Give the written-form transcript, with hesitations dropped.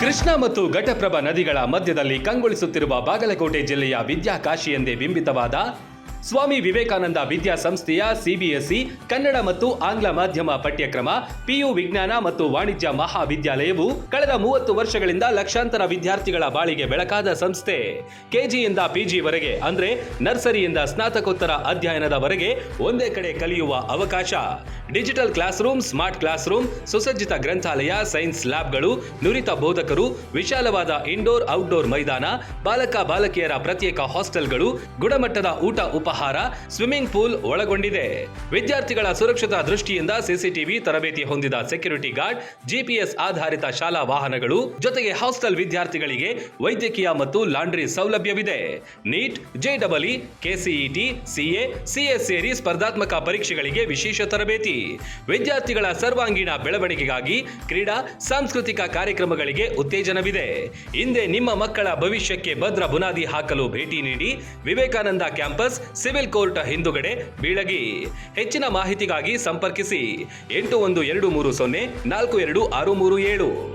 ಕೃಷ್ಣಾ ಮತ್ತು ಘಟಪ್ರಭಾ ನದಿಗಳ ಮಧ್ಯದಲ್ಲಿ ಕಂಗೊಳಿಸುತ್ತಿರುವ ಬಾಗಲಕೋಟೆ ಜಿಲ್ಲೆಯ ವಿದ್ಯಾಕಾಶಿ ಎಂದೇ ಬಿಂಬಿತವಾದ ಸ್ವಾಮಿ ವಿವೇಕಾನಂದ ವಿದ್ಯಾಸಂಸ್ಥೆಯ ಸಿಬಿಎಸ್ಇ ಕನ್ನಡ ಮತ್ತು ಆಂಗ್ಲ ಮಾಧ್ಯಮ ಪಠ್ಯಕ್ರಮ ಪಿಯು ವಿಜ್ಞಾನ ಮತ್ತು ವಾಣಿಜ್ಯ ಮಹಾವಿದ್ಯಾಲಯವು ಕಳೆದ 30 ವರ್ಷಗಳಿಂದ ಲಕ್ಷಾಂತರ ವಿದ್ಯಾರ್ಥಿಗಳ ಬಾಳಿಗೆ ಬೆಳಕಾದ ಸಂಸ್ಥೆ. ಕೆಜಿಯಿಂದ ಪಿಜಿವರೆಗೆ ಅಂದ್ರೆ ನರ್ಸರಿಯಿಂದ ಸ್ನಾತಕೋತ್ತರ ಅಧ್ಯಯನದವರೆಗೆ ಒಂದೇ ಕಡೆ ಕಲಿಯುವ ಅವಕಾಶ. Digital class room, smart class room, ಸುಸಜ್ಜಿತ ಗ್ರಂಥಾಲಯ, ಸೈನ್ಸ್ ಲ್ಯಾಬ್ಗಳು, ನುರಿತ ಬೋಧಕರು, ವಿಶಾಲವಾದ ಇಂಡೋರ್ ಔಟ್ಡೋರ್ ಮೈದಾನ, ಬಾಲಕ ಬಾಲಕಿಯರ ಪ್ರತ್ಯೇಕ ಹಾಸ್ಟೆಲ್ಗಳು, ಗುಣಮಟ್ಟದ ಊಟ ಉಪಹಾರ, ಸ್ವಿಮ್ಮಿಂಗ್ ಪೂಲ್ ಒಳಗೊಂಡಿದೆ. ವಿದ್ಯಾರ್ಥಿಗಳ ಸುರಕ್ಷತಾ ದೃಷ್ಟಿಯಿಂದ ಸಿಸಿಟಿವಿ ತರಬೇತಿ ಹೊಂದಿದ ಸೆಕ್ಯೂರಿಟಿ ಗಾರ್ಡ್, ಜಿಪಿಎಸ್ ಆಧಾರಿತ ಶಾಲಾ ವಾಹನಗಳು, ಜೊತೆಗೆ ಹಾಸ್ಟೆಲ್ ವಿದ್ಯಾರ್ಥಿಗಳಿಗೆ ವೈದ್ಯಕೀಯ ಮತ್ತು ಲಾಂಡ್ರಿ ಸೌಲಭ್ಯವಿದೆ. NEET, JEE, KCET, CA, CS ಸೇರಿ ಸ್ಪರ್ಧಾತ್ಮಕ ಪರೀಕ್ಷೆಗಳಿಗೆ ವಿಶೇಷ ತರಬೇತಿ. ವಿದ್ಯಾರ್ಥಿಗಳ ಸರ್ವಾಂಗೀಣ ಬೆಳವಣಿಗೆಗಾಗಿ ಕ್ರೀಡಾ, ಸಾಂಸ್ಕೃತಿಕ ಕಾರ್ಯಕ್ರಮಗಳಿಗೆ ಉತ್ತೇಜನವಿದೆ. ಹಿಂದೆ ನಿಮ್ಮ ಮಕ್ಕಳ ಭವಿಷ್ಯಕ್ಕೆ ಭದ್ರ ಬುನಾದಿ ಹಾಕಲು ಭೇಟಿ ನೀಡಿ. ವಿವೇಕಾನಂದ ಕ್ಯಾಂಪಸ್, ಸಿವಿಲ್ ಕೋರ್ಟ್ ಹಿಂದುಗಡೆ, ಬೀಳಗಿ. ಹೆಚ್ಚಿನ ಮಾಹಿತಿಗಾಗಿ ಸಂಪರ್ಕಿಸಿ 8123042637.